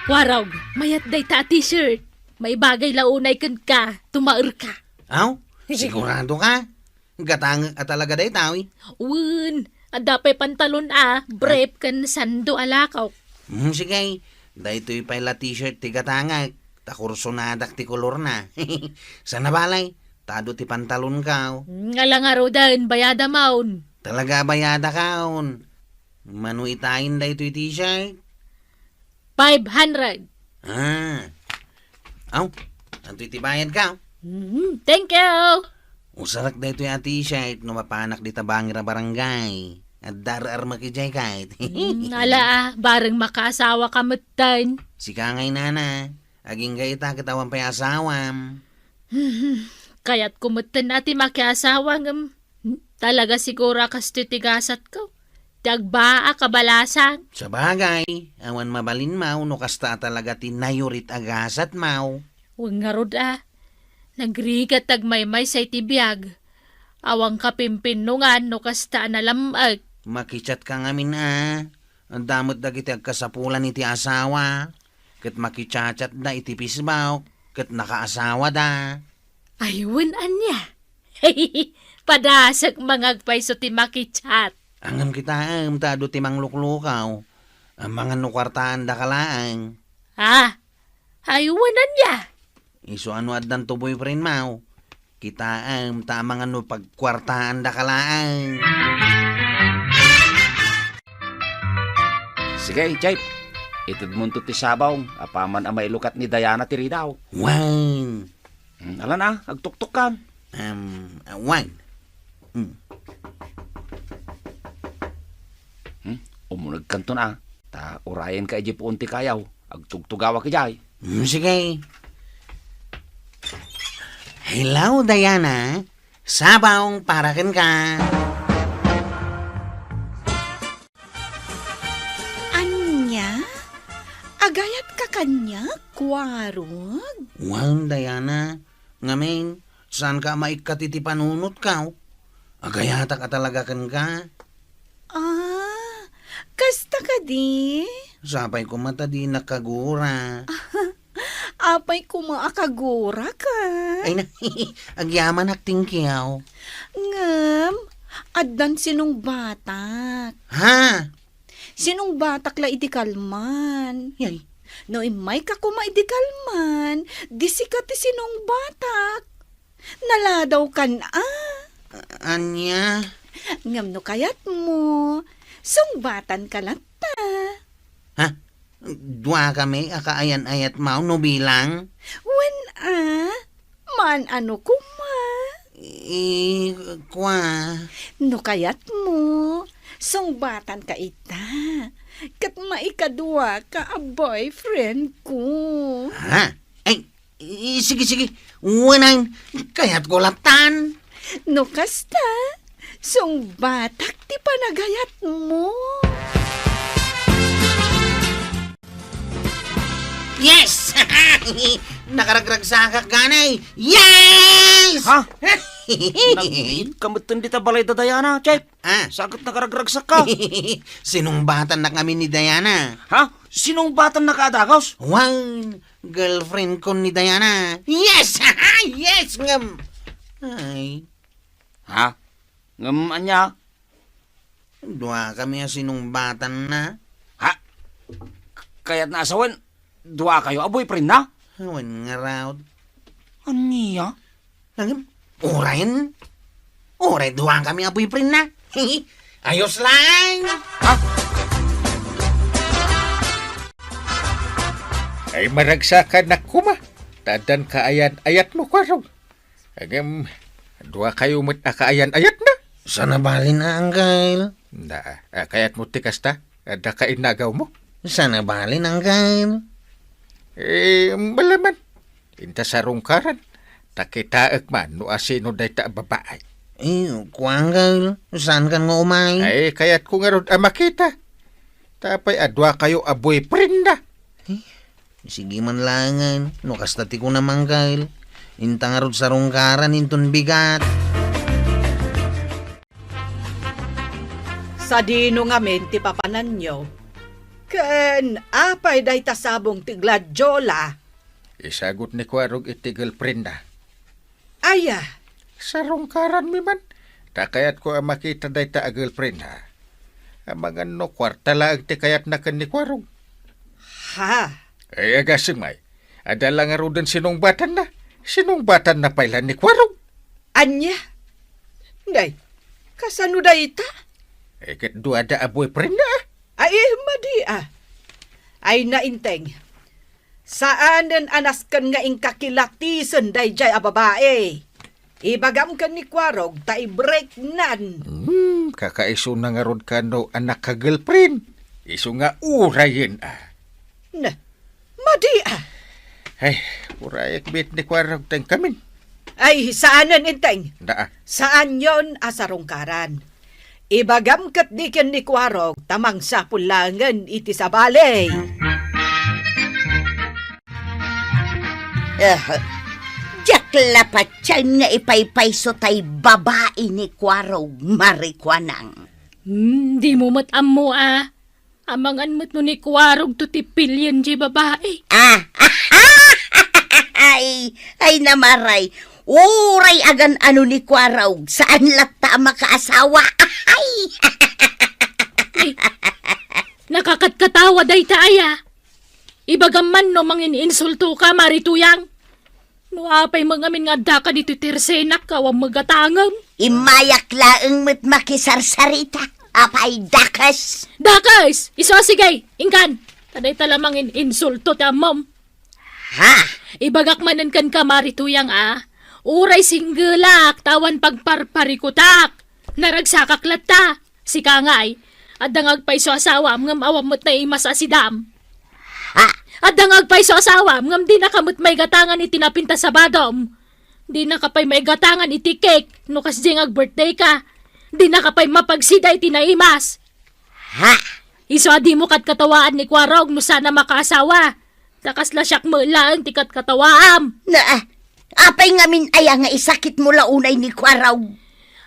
Warog, mayat day ta t-shirt. May bagay launay kan ka, tumaer ka. Aw, sigurado ka? Gatang at talaga day tawi. Un, adapay pantalon brep kan sando alakaw. Sige, dahito'y pala t-shirt ti gatangag. Takursonadak ti kolor na. Sana balay, tado ti pantalon ka. Ngala nga raw dan, bayada maun. Talaga bayada kaon. Manu itain dahito'y t-shirt. 500. Aw, anto'y ti bayad ka. Thank you. Usarak dahito'y a t-shirt no mapanak di tabangira barangay. At darar makijay kahit. Ngala bareng makaasawa ka matan. Si kangay nana, aging gaita kitawan pa'y asawam. Kaya't kumutan natin makiasawa ngam. Talaga siguro kas titigasat ko. Dagbaa kabalasan. Sa bagay, awan mabalin mau, no kasta talaga tinayurit agasat mau. Huwag nga rod Nagrigat tagmaymay sa itibiyag. Awang kapimpinungan no kasta nalamag. Makichat ka ngamin Ang damot da kita kasapulan iti asawa. Kat makichat da itipis baw. Kat nakaasawa da. Ayun anya. Padasak mangagpayso ti makichat. Angam kita tado ti mangluklukaw. Ang mga nukwartaan da kalaang. Ayun anya. Iso ano addan to boyfriend mau. Kita tamang ano pagkwartaan da kalaang. Sige, Jay. Itid mo ti sabaw. Apaman ang mailukat ni Diana ti ridaw. Wine. Alan agtuktok kan. Wine. Umunag kanto na. Ta urayan ka iji puunti kayaw. Agtugtugawa ka Jay. Sige. Hello, Diana. Sabaw para ken ka. Anya? Agayat ka kanya, kwarog? Wow, Diana. Ngamin, saan ka maikati ti panunot ka? Agayata ka talaga ken ka. Kasta ka di? Sabay ko mata di nakagura. Apay kumaakagura ka. Ay na, agyaman akting kiyaw. Ngam, addan sinong batak. Ha? Sinong batak la idikalman. Yay. No imay ka kumaidikalman, disikat ti sinong batak. Naladaw kan Anya? Ngam no kayat mo, sungbatan ka lang ta. Ha? Dua kami, akaayan-ayat mau no bilang? Wen man ano kuma. Kwa. No kayat mo, sungbatan ka ita. Kat maikadua ka a boyfriend ko. Ha? Ay, sige. Wanang, kaya't ko latan. No kasta, sungbatak ti panagayat mo. Yes! Nakaragragsakak ganay! Yes! Ha? Kamutin di tabalay da Diana, Jay. Sakit nakaragragsak ka. Sinumbatan na kami ni Diana. Ha? Sinong batan nakadagaws? Wow! Girlfriend ko ni Diana. Yes! Yes! Ngam! Ay, Ha? Ngam anya? dua kami sinumbatan na. Ha? Kaya't naasawan, dua kayo a boyfriend na? Awan nga raw. Aniya? Ngam, Oray, dua kami a boyfriend na. Ayos lang! Ha? Ay maragsakan na kuma. Tadan kaayan-ayat mo kwarog. Agam, dua kayo mo't akaayan-ayat na. Sana balin na, Uncle. Kayat mo tikas ta. Ada kainagaw mo. Sana balin, Uncle. Malaman. Inta sa rungkaran. Takitaak man no asino day ta babaay. Uncle. Saan kan nga umay? Ay, kayat ko nga ron makita. Tapay adwa kayo a boyfriend na. Sige man langan. No kastati ko naman, Uncle. Inta nga ron sa rungkaran, inton bigat. Sa dino nga men ti papanan nyo, Ken, apay day tasabong tigladyola. Isagot ni Kwarog iti girlfriend na. Aya, Sarong karan mi man. Takayat ko ang makita day ta a girlfriend ha. Ang mga no kwarta lang ti kayat na kan ni Kwarog. ha, Ay agasimay. Adala nga rodan sinungbatan na. Sinungbatan na pailan ni Kwarog. anya? Day, kasano day ta? Ay kat duada a boyfriend na. Ay, madia. Ay, nainteng. Saan den anaskan nga ingkakilatisan day jay a babae? Ibagam ka ni Kwarog, ta i-break nan. Kakaiso na nga ron ka no anak ka girlfriend. Iso nga urayin Na, madia. Ay, urayak bit ni Kwarog tayong kamin. Ay, saanan inteng? Daa. Saan yon asarungkaran? Ibagam kat di ken ni Kwarog, tamang sa pulangan iti sa balay. Jakla pa tiyan nga ipaypayso tay babae ni Kwarog marikwanang. Di mo matam mo Amangan mo't no ni Kwarog to tipilyan di babae. Ay namaray. Uray agan ano ni Kwarog. Saan lata makaasawa? Nakakatkatawa day taaya. Ibagaman no mangin insulto ka marituyang. No apay mangamin nga da ka dito tersenak kawang magatangam. Imayak laeng mo't makisarsarita. Apay dakas. Dakas! Iso sige, ingkan. Taday talamangin insulto ta mom. Ha? Ibagak manan kan ka marituyang Uray singgulak, tawan pagparparikutak. Naragsakak latta. Si kangay. At dangag pay so asawa, ngam awam mo't na imas asidam. Ha? At dangag pay so asawa, ngam di nakamot may gatangan iti napinta sa badom. Di nakapay may gatangan iti cake, no kas jingag birthday ka. Di nakapay mapagsiday iti naimas. Ha? Iso di mo kat katawaan ni Kwarog no sana makaasawa. Takas la siyak mo lang ti kat katawaam. Apay ngamin aya nga isakit mo launay ni Kwarog.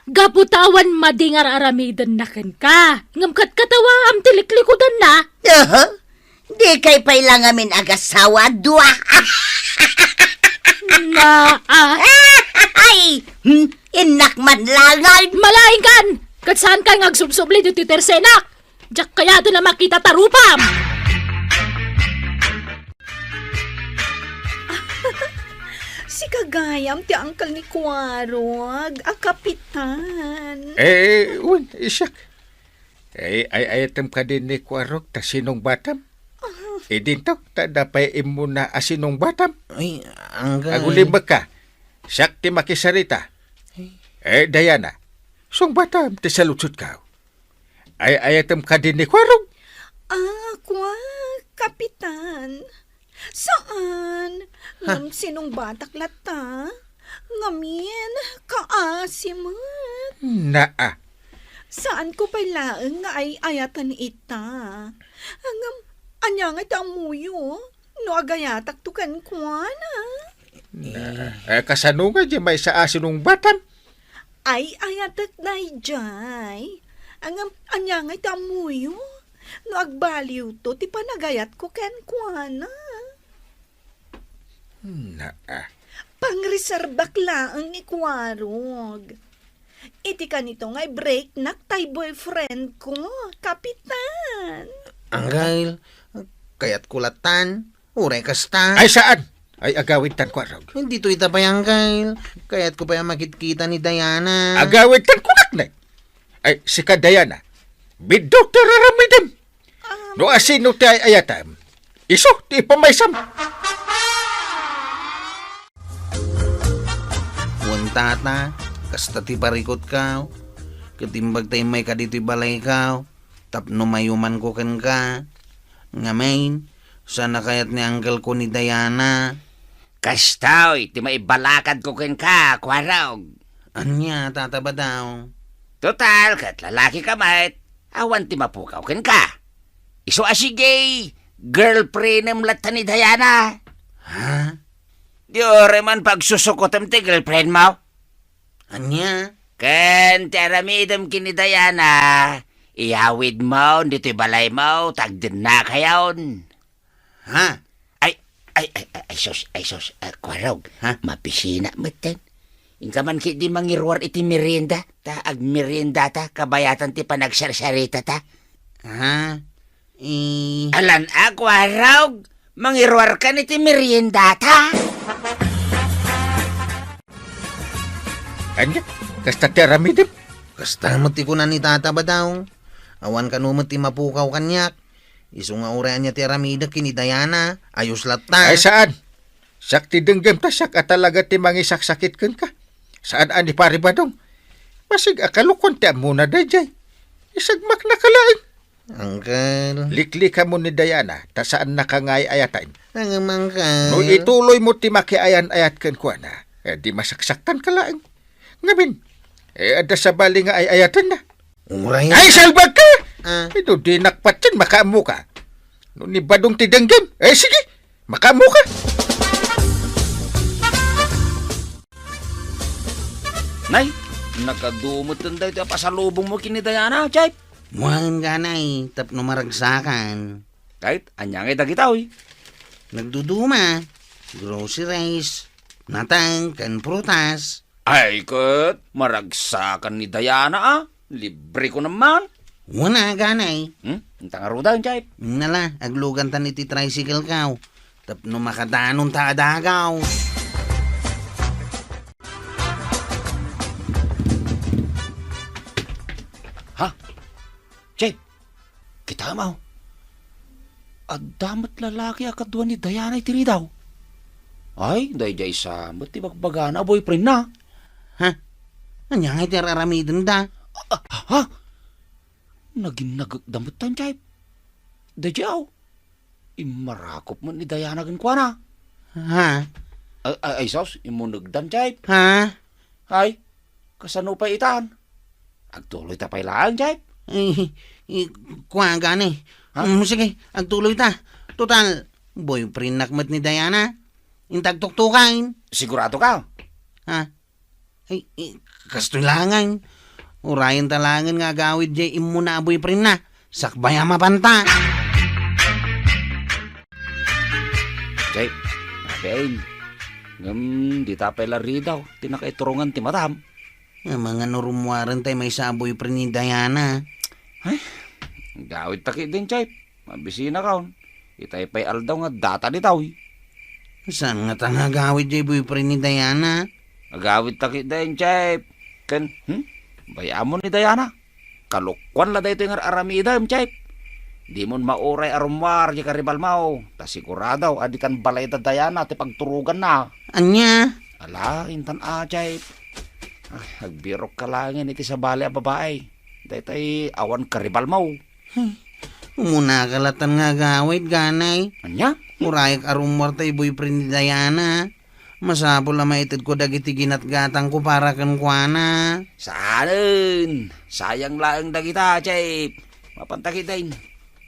Gaputawan madingar aramidan na ken ka. Ngam kat katawaam tiliklikudan na. Di kay pay lang ngamin agasawa dua. Na Ay! Inak man langay. malaing kan! Kat saan ka ngagsubsubli dito tersenak? Diyak kaya doon na makita tarupam! Si kagayam ti angkal ni Kwarog, a kapitan. Isak. Ayatem ka din ni Kwarog ta sinong batam. Dinto, ta dapay imuna asinong batam. Ay, anggal. Agulimba ka. Sakti makisarita. Diana, song batam ti salutsut ka. Ayatem ka din ni Kwarog. Kapitan. Saan? Ngam sinong batak lata? Ngamin, kaasimat. Naa. Saan ko pailaeng nga ay ayatan ita? Ngam, anya nga ita muyo? No agayatak tukan kuana? Kasano nga di may sa asinong batam? Ay ayatak na jay. Ngam, anya nga ita muyo? No agbaliw to, ti panagayat ko ken kuana. Naa. Pangreserbak laang ni Kwarog. Iti ka nito nga'y break nak tay boyfriend ko, kapitan. Anggal, kayat kulatan. Uray kasta. Ay saan? Ay agawid tan Kwarog. Hindi to itapay anggal. Kayat ko pa yung makitkita ni Diana. Agawid tan kunak na. Ay si ka Diana. Bidok tararamidam. No asino ti ay ayatam. Iso ti pamaysam. Tata, kasta ti parikot ka. Katimbag tayo may kadito'y balay ka. Tapno mayuman ko ken ka. Ngamain, sana kayat ni uncle ko ni Diana. Kastaw, ti maibalakad ko ken ka, Kwarog. Anya, tata ba daw? Total, kat lalaki ka mat. Awan ti mapukaw ken ka. Iso asigay, girlfriend em lata ni Diana. Ha? Di ore man pagsusukotem ti girlfriend mo. Anya? Ken ti aramidem kini Diana, Iyawid mo, dito'y balay mo, tagdin na kayon. Ha? Ay, sos, kwarog. Ha? Mapisina mo ten. Inka man di mangirwar iti merienda, ta ag merienda ta, kabayatan ti panagsarsarita ta. Ha? Alan, kwarog, mangirwar ka ni ti merienda ta. Anya, kasta ti aramidim. Kasta mati ko na ni tata ba daw? Awan ka numot ti mapukaw kanyak. Iso nga urayan niya ti aramida kini Diana. Ayos lata. Ay saan? Sakti denggem ta sak at talaga ti mangisaksakit kan ka. Saan ani pari badong? Masig akalukon ti amuna dayjay. Isagmak na kalaing. Uncle. Likli ka mo ni Diana, ta saan nakangay ayatain. Ang mangkal. No ituloy mo ti makiayan-ayat kan kuha na. Di masaksaktan kalaing. Ngamin, ada sa bali nga ay ayatan na. Urayan. Ay, salbag ka! Ah. Ito, di nakpatsin, makaamu ka. No, ni badong tidanggam. Sige, makaamu ka. Nay, nakadumot din dahi ito pasalubong mo kini Diana, chay. Muhan ganay. Tapno maragsakan. Kahit, anyang ita kita, oy. Nagduduma. Groceries. Natang kan prutas. Ay, kat, maragsakan ni Diana, Libre ko naman. Wala ganay. Intang aruda, chay. Nala, aglugan tan iti tricycle kaw. Tapno makadanon ta adagaw. Ha? Chay, kita mo. Adamat lalaki akadwa ni Diana itiri daw. Ay, dayjay sa mati bagbagana boyfriend na. Ha? Anya iti araramidin da. Ha? Naging nagdamot tan, chay. Dayjay, imarakop mo ni Diana kwa na. Ha? Ay, sos, imunagdan, chay. Ha? Ay, kasano pa itan? Agtuloy ta pa ilaan, chay. Kuha gani. Ha? Sige, agtuloy ta. Total, boyfriend nakmat ni Diana. Intag tuktukain. Sigurado ka? Ha? Ay, kastoy langan. Urayan talangan nga gawid jay imo na boyfriend na. Sakbaya mapanta. Chay, apain. Di tapay lari daw. Tinakaiturungan ti madam. Ang mga norumwaran tayo may sa boyfriend ni Diana. Gawid taki din, chay. Mabisina kaon. Itay pay aldaw nga data di daw. Saan nga tanga gawid jay boyfriend ni Diana? Agawid taki din, chay. Ken, bayamon ni Diana. Kalukwan la dayto yung aramida, chay. Di mon mauray arumwar di karibal mau. Ta sigurado, adi kan balay da Diana ti pagturugan na. Anya? Ala, intan chay. Agbirok ka langin iti sa bali a babae. Daytay awan karibal mau. Umuna kalatan nga gawid ganay. Anya? Murayak arumwar tayo boyfriend ni Diana. Masapol na maitid ko dagiti ginatgatang ko para kan kuana. Saanin? Sayang lang da kita, chay. Mapantakitain.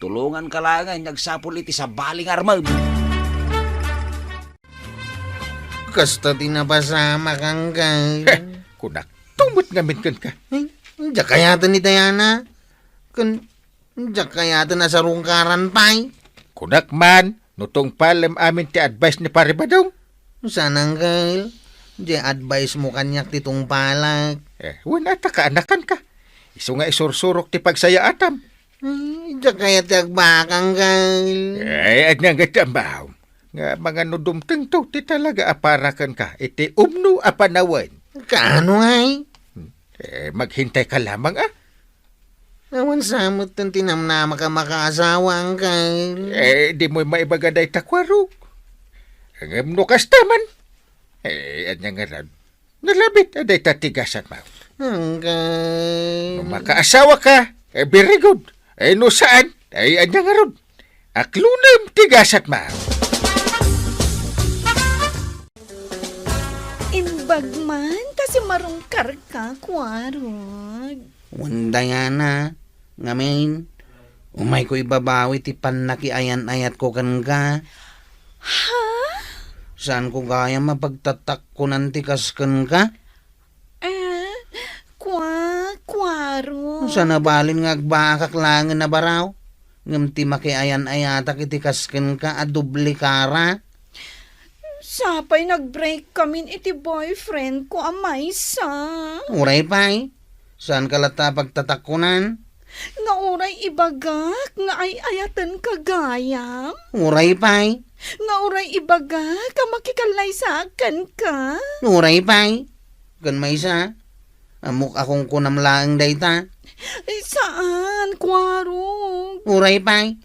Tulungan ka lang nagsapol iti sa baling armag. Kasta tinapasama kang kay. Kunak, tumot gamit kan ka. Diyak kayata ni Diana. Diyak kayata na sa rungkaran pa'y. Kunak man, nutong palem amin ti advice ni pari badong. Sanang kay. Diyak advice mo kanyak titong palag. Wala ta kaanakan ka. Iso nga isursurok ti pagsaya atam. Diyak kayat yagbakang kay. At nga gatambaw. Nga mga nudumteng to, ti talaga aparakan ka. Iti umno apanawan. Kaano ay? Maghintay ka lamang Awan samot ng tinamnama ka makasawang kay. Di mo maibagaday takwarog. Ang amno kastaman. At nga nga ran. Nalabit, aday tatigasan mo. Hanggang. Makaasawa ka, very good. No saan, anya nga ron. Aklunam tigasat mo. Imbagman, kasi marungkar ka, kwarog. Wandayana. Ngamin. Umay ko ibabawi ti panaki ayan-ayat ko kan ka. Ha? Saan ko gaya mapagtatak ko nanti kaskan ka? Kwarog. Sana balin nga agbakak langan na baraw. Ngam ti makiayan ayata kiti kasken ka a doble kara. Sapay nag-break kami iti boyfriend ko amay sa. Uray pay. Saan ka lata pagtatakunan? Nga uray ibagak, nga ay ayatan kagayam. Uray pay. Nga uray ibagak, ka makikalay sa akin ka. Uray pay. Kan may isa. Amok akong kunamlaang dayta. Saan, Kwarog? Uray pay.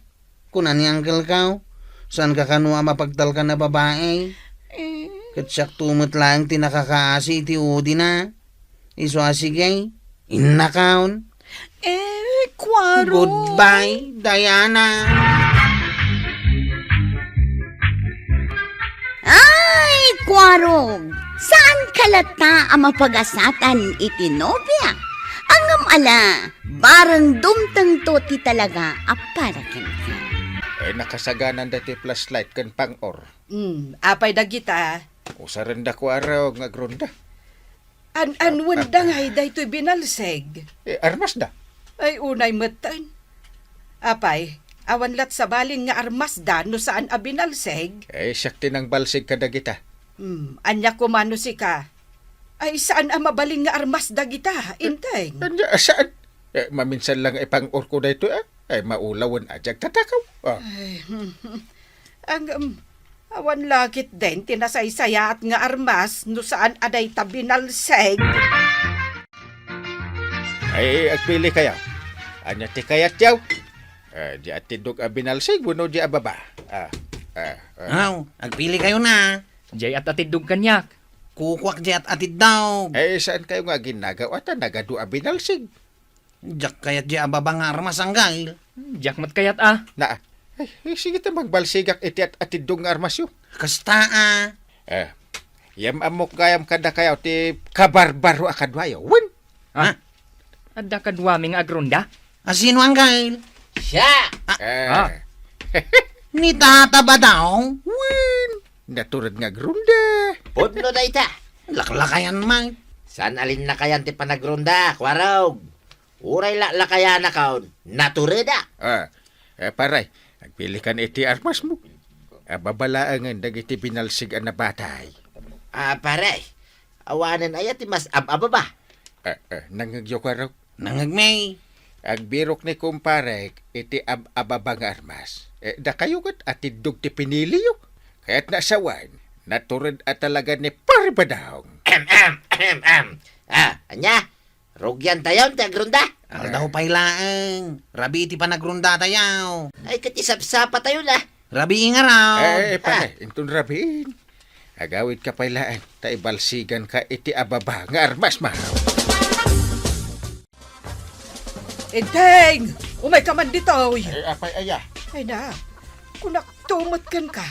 Kunan ni Uncle Kaw. Saan ka kanwa mapagtal ka na babae? Eh, Katsak tumot lang tinakakaasi iti udi na. Iswa sige. Innakaon. Kwarog. Goodbye, Diana. Ay, Kwarog! Saan kalata ang mapag-asatan iti nobya? Angam ala, barang dumtang to ti talaga aparakan ka. Nakasaganan dati flashlight kan pang-or. Apay dagita. Usaran da ko araw nga gronda. Anwan dangay daytoy binalseg. Armas da. Ay unay matan. Apay, awan lat sa balin nga armas da no saan a binalseg. Siyakti ng balsig kada kita. Anya kumano si ka. Ay saan a mabalin nga armas da kita, inteng. Anya, saan? Maminsan lang ipang-or ko da ito maulawan ajag tatakaw. Ang awan lakit din tinasaysayaat nga armas no saan aday ta binalseg. Agpili kayo. Anya ti kayat yaw. Di atindog abinalsig, buno di ababa. Aw, agpili kayo na. Jay at atidog kanyak. Kukwak di at atid daw. Saan kayo nga ginagawa ta nagadu abinalsig? Jak kayat di ababa nga armas ang gail. Jakmat kayat ah. Na, sige ta magbalsigak iti at atindog nga armasyo. Kasta Yam amok gayam kada kayo ti kabarbaro akadwayo. Wen! Adda kadwaming agronda. Asino ang gail? Siya! Ni tata ba daw? Wen! Naturad nga grunda. Pudno na ita. Laklakayan man. San alin na kayan ti panagronda, Kwarog? Uray lakayan na kaon. Natureda. Paray, nagpili kan iti armas mo. Babalaangan dagiti binalsig na batay. Pare. Awanan ayat ti mas ababa. Nangagyo ka raw. Nangagmay. Agbirok ni kumpare, iti ababang armas. Da kayo kat atidog ti piniliyo. Kaya't nasawan, naturad at talaga ni Paribadaong. Anya? Rugyan tayo ti agronda? Al daw pailaang. Rabi iti panagrunda tayaw. Ay katisap-sapa tayo na. Rabi nga raw. Pare, intun rabiin. Agawid ka pailaan, taibalsigan ka iti ababa nga armas ma. Inteng! Umay ka man dito. Apay aya. Ay na, kung naktumatkan ka,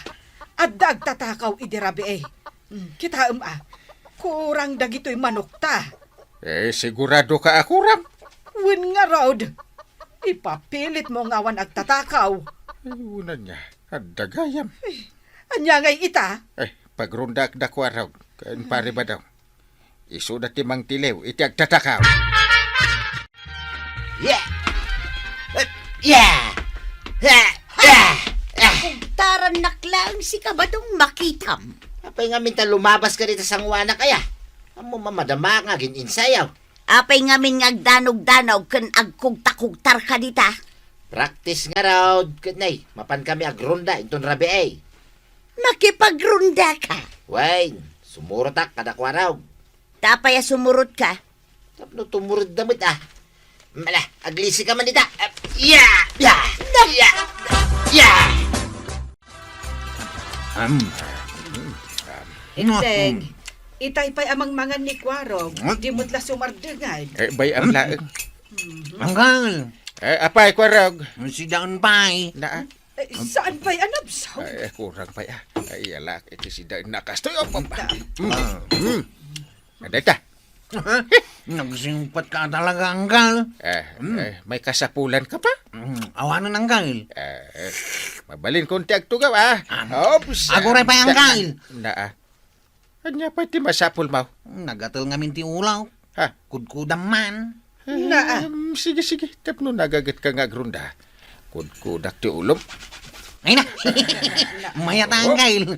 adag tatakaw idirabi Kita kurang dagito'y manok ta. Sigurado ka ako ram. Wen nga rod, ipapilit mo ngawan agtatakaw. Ayunan niya, adagayam. Anya ngay ita, Pagrundak da ko araw, kan Paribadaong. Isu na timang tilew, iti agtatakaw. Yeah! Yeah! Taran naklang si kabadong makitam. Apay nga minta lumabas ka dito sa ngwana kaya. Amo mamadama nga gininsayaw. Apay ngamin ngagdanog-danog kan agkugtakugtar ka dita. Practice nga raw. Kanay, mapan kami agronda. Inton rabi Makipagrunda ka. Wain, sumurotak kada kwaraw. Tapaya sumurot ka. Tapno tumurod damit Mala, aglisi ka man dita. Yeah! Yeah! Yeah! Yeah! Inteng. Itay pa'y amang mangan ni Kwarog, di mo't la sumardengan. Bayam laeng. Anggal. Apay kwarog. Si daon pa'y. Na, Saan pa'y anabsaw? kurang pa ya. Iyalak, iti si Dain nakastoy. Adeta. Nagsimpat ka talaga, anggal. May kasapulan ka pa? Awanan, anggal. Mabalin konti agtugaw Ops. Aguray pa'y, anggal. Na, anya pa ti masapul mo? Nagatal nga minti ulaw. Ha? Kudkudam man. Na, Sige, sige. Tapno nagagat ka nga agrunda. Kudkudak ti ulom. Ay na. Mayat ang kail.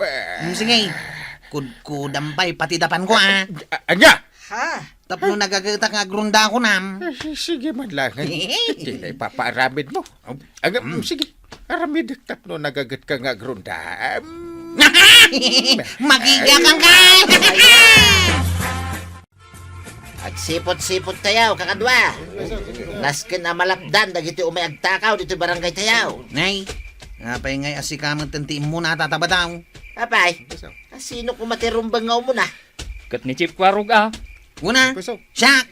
Sige. Kudampay pati dapan ko Anya! ha? Tapno nagagata nga grunda ko nam. Sige man lang. Hindi na ipapaaramid mo. Sige. Aramid tapno nagagat ka nga agrunda. Magiga kang kail. At sipot-sipot tayaw, kakadwa. Nasken na malapdan, dagiti umayag takaw dito barangay tayaw. Nay. Apay ngay asikaman tantiin mo na tatabadaw. Apay, sino kumatirumbang nga mo na? Kat ni Chief Kwarog ah. Una. Siya.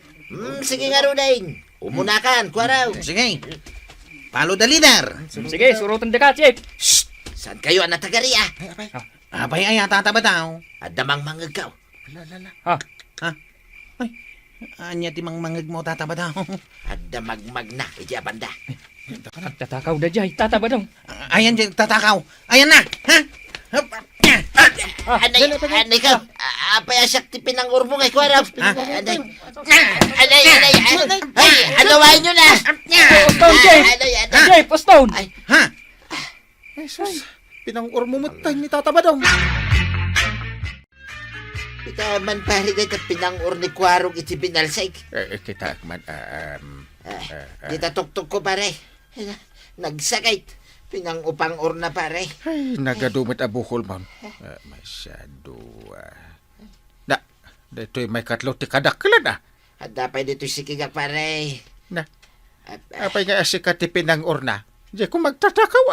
Sige nga Rudain. Umunakan, kwaraw. Sige. Follow the leader. Sige, surutan di ka, Chief. Saan kayo ang natagari Apay ay tatabadaw. Adamang mangagaw. Ha? Anya ti mangmangag mo tatabadaw. Adamagmag na, iti abanda. Tatakaw da jay, tataba dong. Ayan dyan, tatakaw. Ayan na. Ha? Anay ka, apay asyak ti pinangur mo ngay kwaraw. Anay, ay, anawain nyo na. Postone, Chief! Chief, postone! Ay, Ha? Pinangur mo matay ni tatabadong. ita man pari dito pinangur ni kwarog iti binalsay. Kita man, Kita tuktok ko pare. Nagsakit. Pinangupang or na pare. ay, nagadumit abukol man. Masyado, Na, dito'y may katlo ti kadaklan At dapat dito sikigak pare. Na, apay nga asikat ti pinangur na. Diyan ko magtatakaw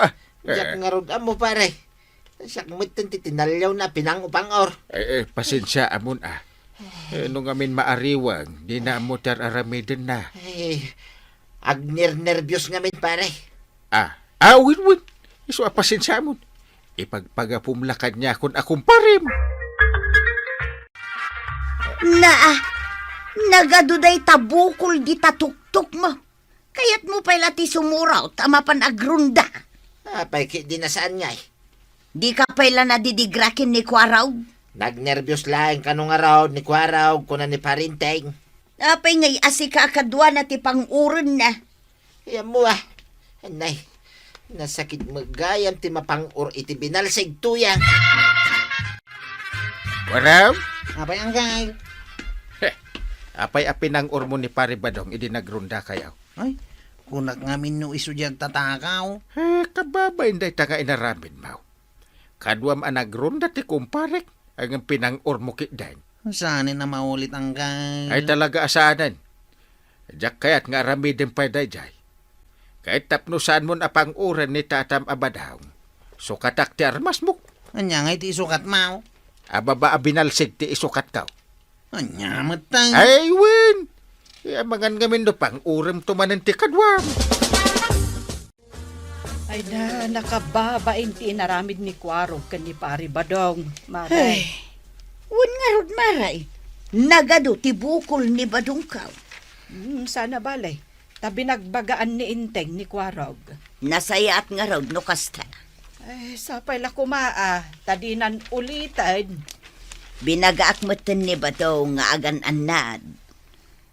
Diyak nga rod mo pare. Siyak mitin ti tinalyaw na pinangupang or. Pasensya amon nung amin maariwang, di na mo aramidin na. Ay, agner-nervyos nga min pare. Win. Iso pasensya amon. Ipagpagapumlakad niya kung akong parim. Nagaduday tabukol di tatuktok mo. Kayat mo pala ti sumuraw, tama pan agrunda. Apay ki di nasaan nga Di ka pala nadidigrakin ni Kwaraw. Nagnervyos lang kanong araw ni kwaraw kuna ni parinteng. Apay ngay asika kadwa na ti panguron na. Yan mo Anay, nasakit magayam ti mapang-or iti binalsig tuya. Waraw? Apay ang kail. Apay apinangur mo ni pare badong, idinagrunda kayaw. Ay, kunak ngamin no iso dyan tatakaw. Kababay hindi taga inaramin mo. Kadwam anagrunda ti kumparek, ang pinangur mo kitdain. Saan na maulit ang kail. Ay talaga asanan. Diyak kayat nga aramidin pa dayjay. Kahit tapnusan mo na panguran ni tatam abadaw. So katak ti armas mo. Anya nga iti isukat mo. Ababa abinalsig ti isukat ka. Anya matang. Ay, win! Mangan gamin do pang uram tumanan ti kadwam. Ay na, nakababain ti inaramid ni Kwarog kan ni Pari Badong. Maray. Wan nga rod maray. Nagado ti bukol ni Badungkaw. Sana balay. Tabi nagbagaan ni Inteng ni Kwarog. Nasayat nga rod no kasta. Ay, sapay la kumaa. Tadinan ulitan. Binagaak matan ni Badong nga agan anad.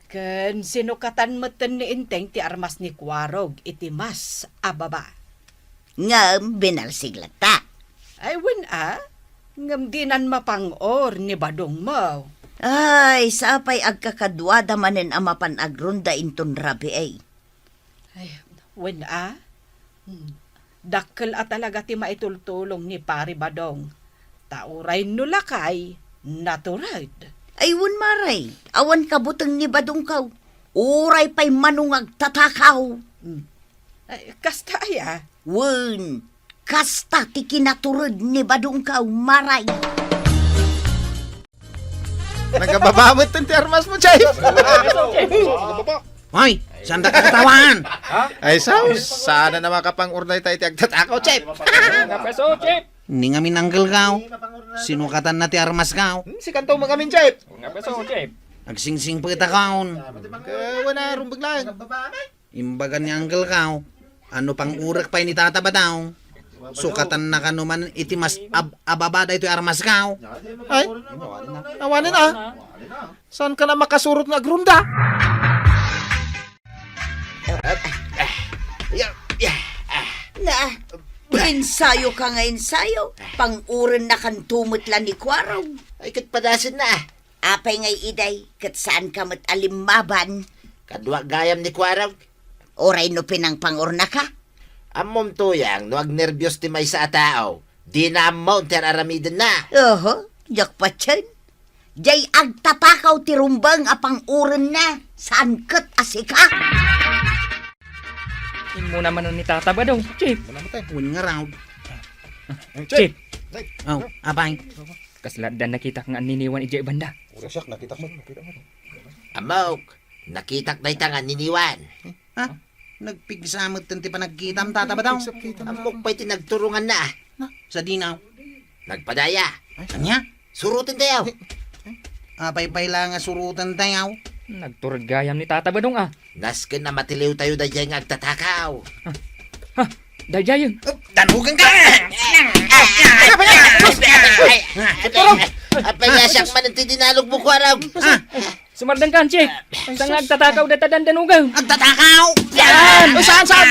Ken sinukatan meten ni Inteng ti armas ni Kwarog iti mas ababa. Ngam binalsiglata. Ay wen ngam dinan mapangor ni Badong mo. Ay, sapay agkakadwada manen amapan agrunda inton rabi ay. Ay, wen dakkel talaga ti maitultulong ni Pari Badong. Tauray nulakay, naturad. Ay, wan maray. Awan kabutang ni Badungkaw. Uray pa'y manungag tatakaw. Ay, kasta Wan, kasta ti kinaturod ni Badungkaw, maray. Nagababamot ti armas mo, Chay. Hoy, saan ka katawan? Ay, sana na makapang-urnay tayo ti agtatakaw, Chay. Napeso, Chief! Hindi nga minanggal kaw. Sinukatan na ti armas kaw. Si kanto mo kami, Chay. Napeso, Chief! Agsingsing pa kita kaon. Wala rumbag lang. Imbagan ni anggal kaw. Ano pang urak pa ni tataba daw. Sukatan na kanuman iti mas ababa da ito armas kaw. Ay, awanin Saan ka na makasurot nga agrunda? Ensayo ka nga ensayo. Pang-uran na kan tumot lang ni Kwarog. Ay kat padasin na. Apay ngay iday, kat saan ka mat alimmaban? Kadwa gayam ni Kwarog. Oray no pinang pangurna ka? Amom tuyang, no ag nervyos ti may sa tao. Di na amount ter aramidin na. Oho, jak pa tiyan. Jay agtapakaw ti rumbang apang uran na. Saan kat asika? Imo naman ni Tata Badong, Chip. Win nga raw. Chip, Oh, apay. kasladan nakita nga niniwan ijay banda. Amok, nakitak na itangan niniwan. Ha? Nagpigsamot ti panagkitam tata ba daw? Amok pa'y tinagturungan na. Sa dinaw. Nagpadaya. Anya? Surutin tayo. Apay-pay lang nga surutan tayo. Nagturad gayam ni Tata Badong Nasken na matiliw tayo na dyan nga agtatakaw. Ha, dayayang. Danugan ka! Apay nga siyang mananti dinalog mo Kwarog. Sumardang kan, Chip. Saan nga agtatakaw data dandanugaw? Agtatakaw! Yan! O saan?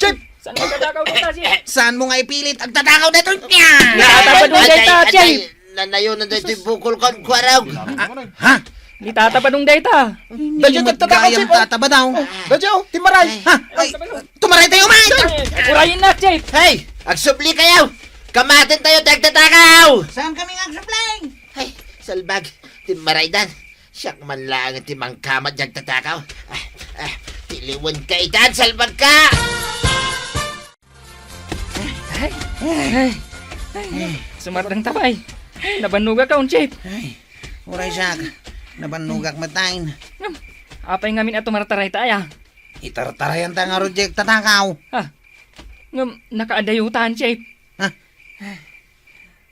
Chip! Saan nga agtatakaw data, Chip? Saan mo nga ipilit? Agtatakaw na ito! Tata Badong data, Chip! Nanayon na dito yung bukol kon Kwarog. Ha? Ni Tata Badong data. Hindi mo gayam tata ba daw? Dadyo, timaray. Ha? Ay, tumaray tayo, man! Urayin na, Chip! Hey! Agsubli kayo! Kamatin tayo tagtatakaw! Saan kami nga supply? Ay, salbag. Timaraydan. Siyak man lang ang timang kamat jagtatakaw. Tiliwan ka itan, salbag ka! Sumardang tabay. Nabanuga ka, Chip. Ay, uray siya. Nabanugak matain. Apay ngamin ato marataray taya. Itartarayan ta nga rojek tatakaw. Ha? Ngam, nakaadayutan, Chip.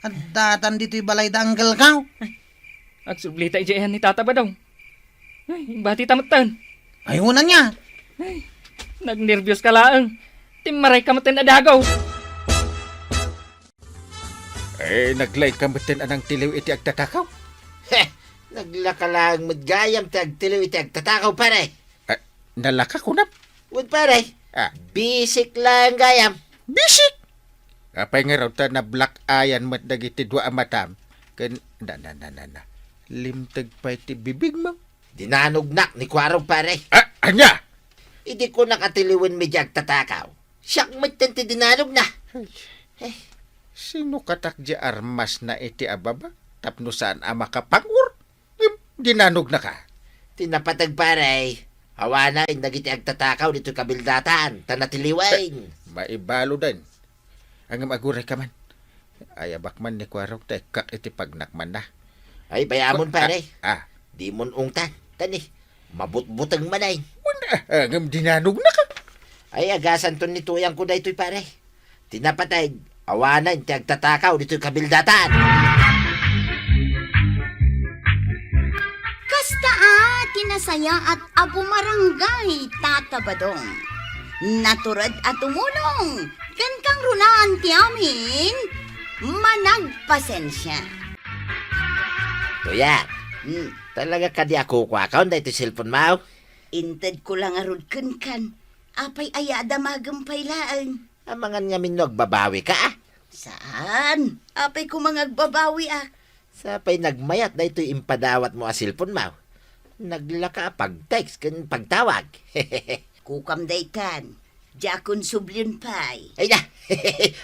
At datan dito'y balay danggal ka. Agsublita ijayan ni Tata Badong. Ay, bati tamatan. Ayunan niya. Nagnervyos ka laang. Timaray ka matin adagaw. Naglay ka matin anang tiliw iti agtatakaw. Heh! Naglakalang madgayam tagtiliw iti agtatakaw pare. Nalaka ko na. Wad pare. Bisik lang gayam. Bisik! Apay nga raw ta na black ayan mat dagiti dua amatam. Kan na. Limtag pa iti bibig mo. Dinanugnak ni Kwarog pare. Anya? Idi ko nakatiliwan mi jagtatakaw. Siyak matenti dinanug na. Sino katak di armas na iti ababa? Tapno saan ama kapangur? Dinanog na ka. Tinapatag pare. Hawana nagiti agtatakaw dito kabildatan. Tanatiliwain. Maibalo din. Ang aguray ka man. Ay abakman ni Kwarog tay kak iti pagnakman na. Ay bayamon pare. Ah. Di mon ungtan. Tani. Mabutbutang manay. Ang dinanog na ka. Ay agasan to ni tuyang ko daytoy pare. Tinapatay. Awanan ti agtatakaw dito kabildatan. Kasta tinasaya at abumarangay Tata Badong. Naturad at tumulong. Kan kang runaan ti amin. Managpasensya. Tuyang. Talaga ka di ako kwakaw daytoy cellphone mo. Inted ko lang arod kan. Apay ayada magampay laan. Amangan nga minog babawi ka Saan? Apay ko mangagbabawi Sapay nagmayat na ito'y impadawat mo a cellphone mo. Naglaka pag-text kan pagtawag. Kukam daytan. Jakon sublyon pay. Ay na,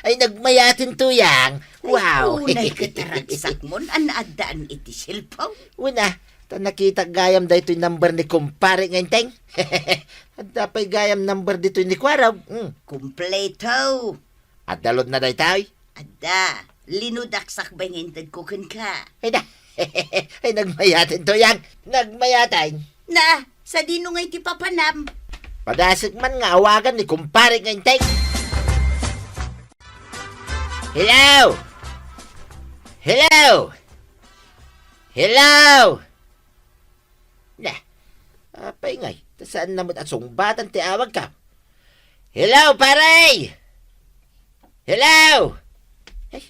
ay nagmayatin tuyang. Wow. Ay, unay kataragsak mo an adaan iti cellphone. Una, nakita gayam da ito'y number ni kumpare ngaynteng. At dapay gayam number dito ni Kwarog. Kumpleto. At dalod na da ito'y. Ada, linudaksak ba ngintad ko kan ka? Ay na, ay nagmayatin tuyang. Nagmayatin. Na, sa dino ngay ti papanam. Padasig man nga awagan ni kumpare ngaynteng. Hello! Hello! Hello! Na, apay ngay. Saan naman at sungbatan ti awag ka? Hello, pare! Hello! Ay,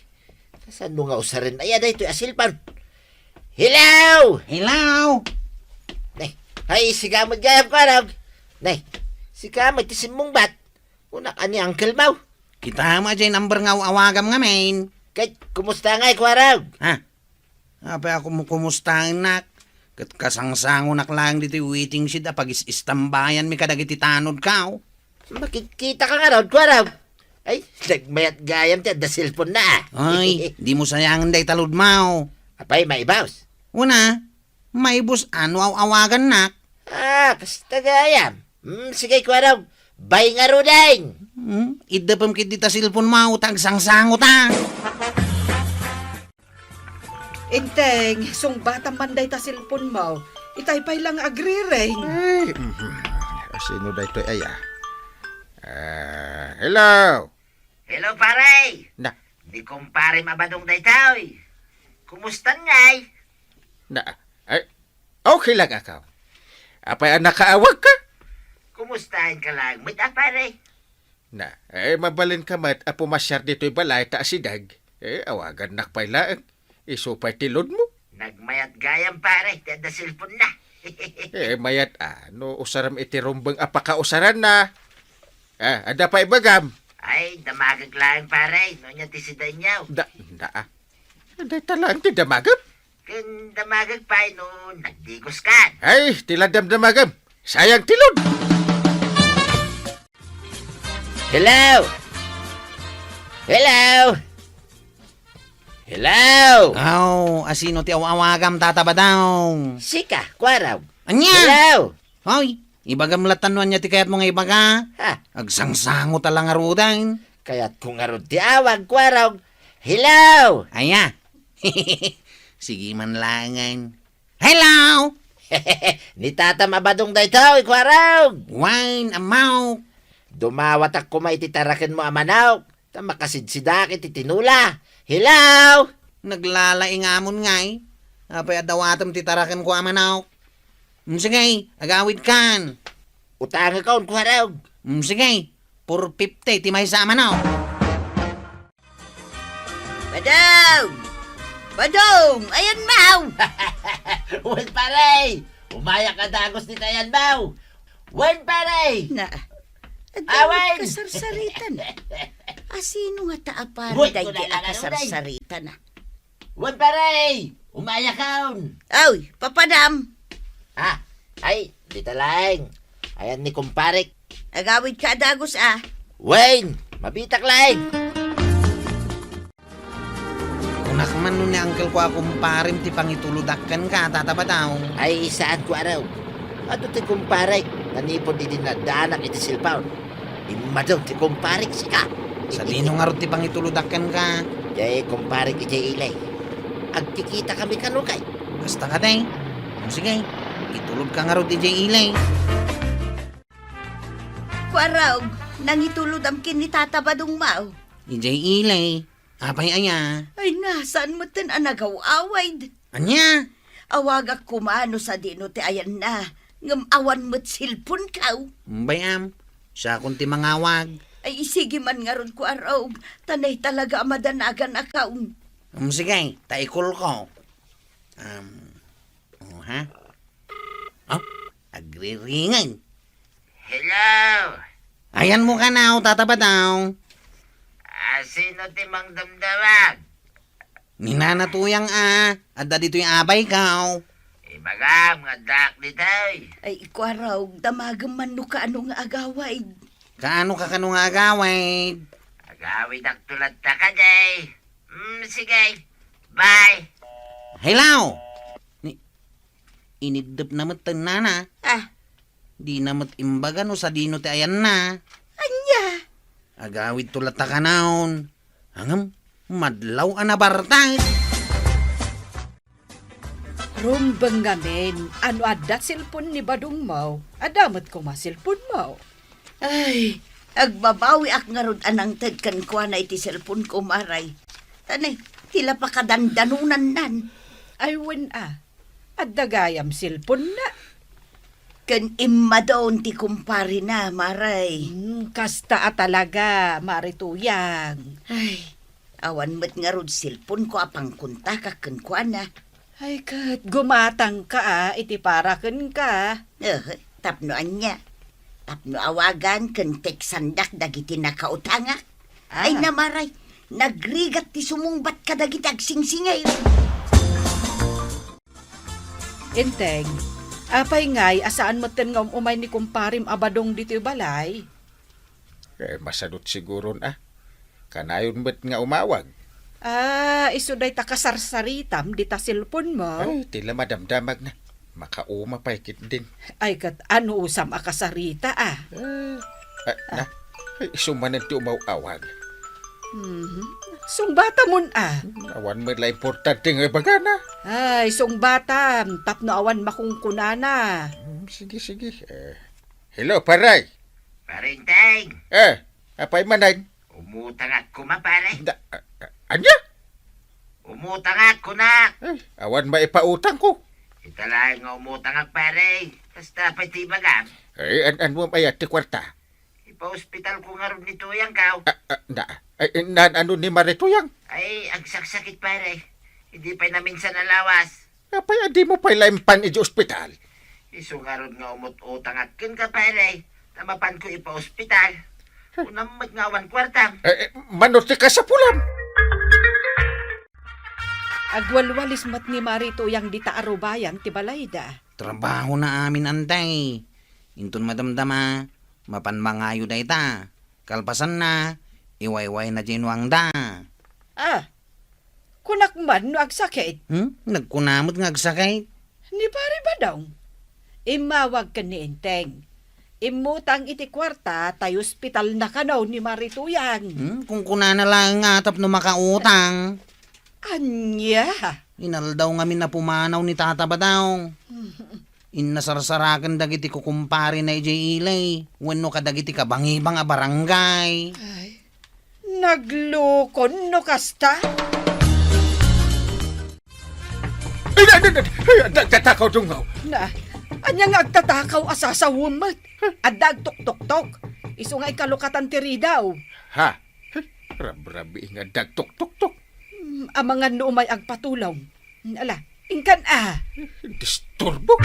saan mo nga usarin? Ay, aday ito'y asilpan. Hello! Hello! Ay, sigamot gayam ko, Arog. Nay, sigamot ti simong bat. Unak ani Uncle Mau. Kita mo dyan number nga awagam nga main. Kay, kumusta nga Kwarog? Ha? Apa ako mo kumustahin nak? Kat kasangsango nak lang dito waiting sida pag istambayan mi kadagiti tanod ka. Makikita ka nga ron, Kwarog. Ay, nagmayat gayam ti, da cellphone na. Ay, di mo sayang day talod mau. Apay, may boss. Una, may bus ano awagan nak. Kasta gayam. Sige, Kwarog. Bay nga rudaing. Idapam kit dita silpon mau tag sangsango ta. Inteng, sung batang manday ta silpon mo, itaypay lang agrireng. Ay, sino da ito ay hello. Hello, pare. Na, Di kumpare mabadong daytoy. Kumusta ngay? ay, okay lang ako. Apay ang nakaawag ka? Kumustahin ka lang, mit pare. Mabalin ka mat, apo masyar dito'y balay ta asidag. Awagan nakpay lang. Isupay tilod mo. Nagmayat gayam pare, ti da cellphone na. Mayat no usaram iti rumbang apakausaran na. Ada pa ibagam. Ay, damagag lang pare, no niya tisiday niyaw. Ada talang ti damagam. Kun damagag pa, no, nagdigos ka. Ay, tiladam damagam. Sayang tilod. Hello? Hello? Hello? Asino ti awagam tataba daw. Sika, Kwaraw. Anya? Hello? Hoy, ibagam latanuan niya ti kayat mo nga ibaga. Ha, Agsangsango talang arudan. kaya't kung arod ti awag, Kwaraw. Hello? Aya. Sige man langan. Hello! Ni tata mabadong daytoy, Kwaraw. Wine, amaw. Dumawat ako maititarakin mo amanaw. Tamakasidsidak iti tinula. Hello? Naglalaing amon ngay. Apay adawatam titarakan ko amanaw. Sige, agawid kan. Utang akaw, Kwaraw. Sige, 450 ti may sa amanaw. Badong! Badong! Ayan, Mau! Wan pare! Umaya ka dagos ni Tayan Mau! Wan pare! Na, Awan! kasarsaritan. Sino nga taapari Wait, dahi wala lang, kasarsaritan na? Wan pare! Umaya kaon! Ay, papadam! Ay, dito lang. Ayan ni kumparik. Agawid ka dagos Wayne! Mabitak lang! Kunak man nun ni uncle ko akumparim ti pangituludakan ka tataba daw. Ay, saan ko araw? Ato ti kumparik. Tanipon di din na danak iti silpaon. Imadaw ti kumparik sika. Sa dino nga ro ti pangituludakan ka. Jay kumparik iti ilay. Agkikita kami kanukay. Basta ka day. Sige, itulog ka nga ro ti jay ilay. Kwaraw, nangitulod am kin ni Tata Badong Mau. Jay ilay. Apay aya. Ay, nasaan mo tin anagaw-awayd? Anya? Awagak kumano sa dino ti ayan na. Ngam awan mo't silpon kaw. Bayam. Sa kunti mangawag. Ay, sige man nga ron ko araw. Tanay talaga madanagan akaw. Sige, taikol ko. Ha? Agriringan. Hello? Ayan mo ka na, tataba daw. Sino ti mang damdamag? Ninanatuyang adda dito yung abay ka. Ibagam nga dak ditoy. Ay, kwaraw, damagam man no kaano nga agaway. Kaano ka kanong agaway? Agawid ak tulad ta ka, day. Sige. Bye. Hello! Inidap na matanana. Di na imbaga no sa dino ti ayan na. Anya? Agawid tulat ta kanaon. Hangam, madlaw anabartay. Rumbang ngamin, ano adat silpon ni Badong Mau, adamat ko masilpon mo. Ay, agbabawi ak nga ron anang tagkan ko na iti cellphone ko maray. Tanay, tila pa kadandanunan nan. Ay wen adagayam silpon na. Kan imma doon ti kumpari na, maray. Kasta talaga, marituyang. Ay, awan mo't nga ron cellphone ko apang kunta ka kankwa na. Ay kat, gumatang ka iti paraken ka. Tapno anya. Tapno awagan kan tek sandak dagiti nakautanga. Ay namaray, nagrigat ti sumungbat ka dagiti agsingsingay. Inteng, apay ngay, asaan mo ten nga umay ni kumparim abadong dito balay? Masadot siguro na. Kanayon mo't nga umawag. Isuday ta kasarsaritam di ta silpon mo. Ay, tila madamdamag na. Makauma pa ikit din. Ay kat ano usam akasarita Na, ay, sumanan ti umawawag. Sungbata mon Awan mo la importante nga bagana. Ay, sungbatam, tapno awan makungkunana. Sige. Hello, paray. Parinteng, Apay manay. umutang ako ma, pare. Anya? Umutang ako na. Awan maipautang ko. Italay nga umutang ako, pare. Basta pati bagam. An mo mayat ti kwarta. Ipa-hospital ko nga rin nito yan, kaw. Ano ni Marituyang? Ay, agsaksakit, pare. Hindi pa na minsan nalawas. Apay, adi mo pa ilampan iji ospital. Iso nga rin nga umutang akin ka, pare. Tamapan ko ipa-hospital. Unang magngawan kwartang. Manuti ka sa pulam. Agwalwalis mat ni Marito yang dita arubayan ti balayda. Trabaho na amin, antay. Intun madamdama, mapanmangayo da ita. Kalpasan na, iwayway na jinuang da. Kunak man no agsakit. Nagkunamot nga agsakay. Ni pare ba daw? Imawag ka ni Inteng. Imutang iti kwarta, tayo hospital na kanaw ni Marituyang. Kung kunana lang nga tap no makautang. Anya? Inal daw nga na pumanaw ni tata ba daw. Inasarsarakan dagiti ko kumpare na ijay ilay. Wenno ka dagiti ka bangibang a barangay. Naglukon no kasta? Nagtatakaw dungaw. Anya nga agtatakaw asasawon mat. Adag tok-tok-tok. Iso nga ikalukatan tiri daw. Ha? Rabrabi nga dagtok-tok-tok. Amangan no umay agpatulaw. Ala, ingkan Disturbo.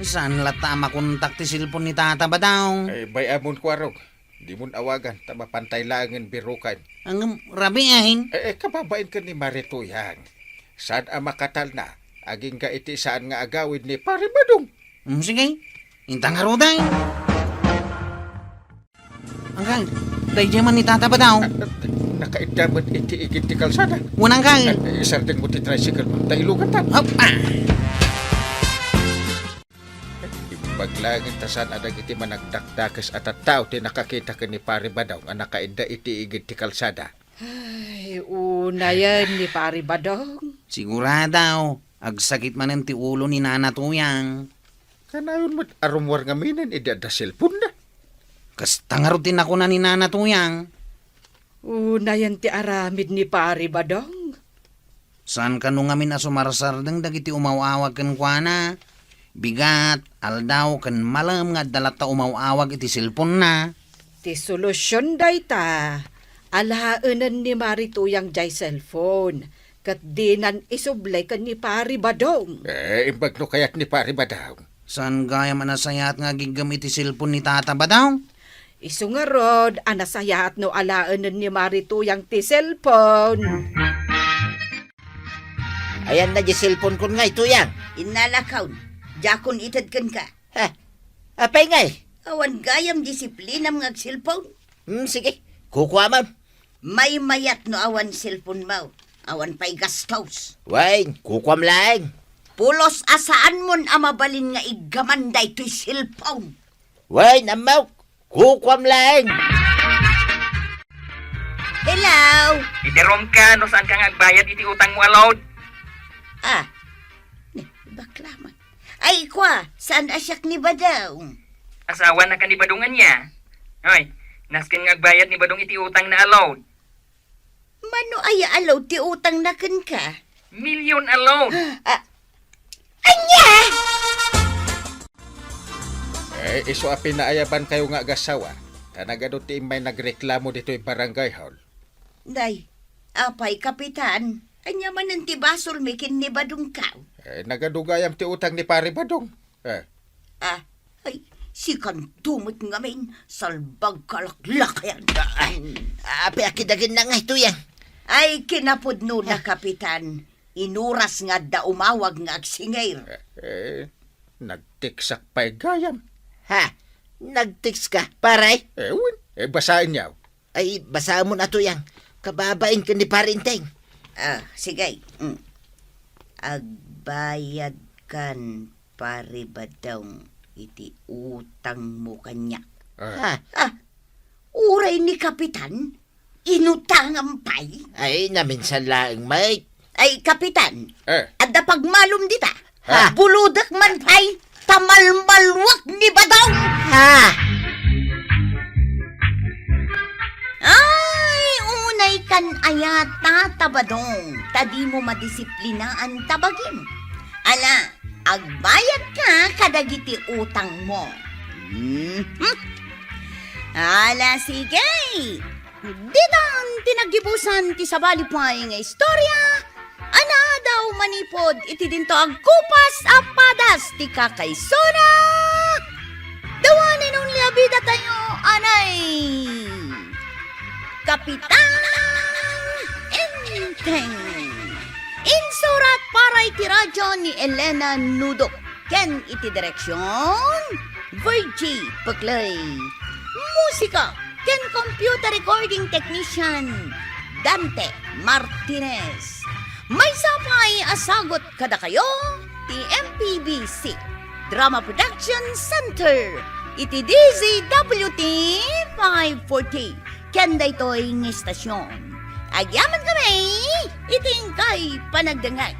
Saan lata makontak ti silpon ni tata ba daw? Ay, bayamon kwarog. Di mo awagan, tama pantay langan birukan. Ang rabi ahin. Kababain ka ni Marituyang. Saan ang makatal na? Aging ka iti saan nga agawid ni Pare Badong. Sige, intang haruday. Angkang, day jaman ni tata ba daw? Nakaidamot iti igit ti kalsada. Unang kang. Isarting mo ti tricycle mo. Tailugan tan. Hopa! Ibaglangin tasan adag iti managdakdakas at tao ti nakakita ka ni Pare Badong ang nakaida iti igit ti kalsada. Ay, una yan ni Pare Badong. Siguradaw, agsakit man ang ti ulo ni Nana Tuyang. Kanayon mo't arumwar nga minan idada cellphone na. Kastangarutin ako na ni Nana Tuyang. Una yan ti aramid ni Pare Badong. Saan ka nung amin asumarsar dang dagiti umawawag kan kwa na? Bigat, aldaw, kan malam nga dalata umawawag iti silpon na. Ti solusyon day ta. Alhaanan ni Marituyang jay cellphone. Kat dinan isublay kan ni Pare Badong. Imbag no kayat ni Pare Badong. Saan gaya manasayat nga gigamit iti silpon ni tata ba daw? Isu nga rod, anasayat no alaanan ni Marituyang ti cellphone. Ayan na di cellphone ko nga ito yan. Inalakaw, jakon itad kan ka. Apay nga eh. Awan gayam disiplinam ng cellphone. Sige, kukuha man. May mayat no awan cellphone mo. Awan pa'y gastos. Way, kukuha lang. Pulos asaan mon amabalin nga igamanday to'y cellphone. Way, namaw. Kukuha lang. Hello? Iterom ka, no saan ka nga agbayad iti utang mo allowed? Bakla man. Ay, kwa, saan asyak ni Badong? Asawa na ka ni Badungan niya. Hoy, naskin nga agbayad ni Badong iti utang na allowed. Mano ay alaw ti utang na kan ka? Million allowed. Anya! Iso a pinaayaban kayo nga agasawa. Tanagado ti imay nagreklamo dito'y barangay hall. Day, apay kapitan. Anya man ang tibasol mikin ni Badong ka. Nagadugayam ti utang ni Pare Badong. Ay, Si kantumot ngamin, salbag kalaklakayan. Api akidagin na nga ito yan. Ay, kinapudno na, Kapitan. Inuras nga da umawag nga agsingayr. Nagtiksak pa'y gayam. Ha? Nag-text ka, paray? Ewan, basahin niyaw. Ay, basahan mo na to yan. Kababain ka ni Parinteng. Sige. Agbayad kan paribadong iti utang mo kanya. Ha? Uray ni Kapitan, inutang ang pay. Ay, naminsan lang, mate. Ay, Kapitan, Eh, adda pagmalom dita. Ha? Buludak man pay, tamalmalwak ni Badong. Ha? Ay, unay kan ayata tabadong. Tadi mo madisiplinaan tabagin. Ala, agbayad ka kadagiti utang mo. Ala, sige. Ditan tinagibusan ti sabali pa'y nga istorya. Ana daw manipod iti dinto agkupas apadas ti kakaysona. Dawanin nung liabida tayo, anay. Kapitan Enteng. Insurat para iti radyo ni Elena Nudo. Ken iti direksyon Virgie Paglay. Musika ken computer recording technician Dante Martinez. May sapay asagot kada kayo ti MPBC Drama Production Center iti DZWT 540 ken daytoy ng istasyon. Agyaman kami iting kay panagdangag.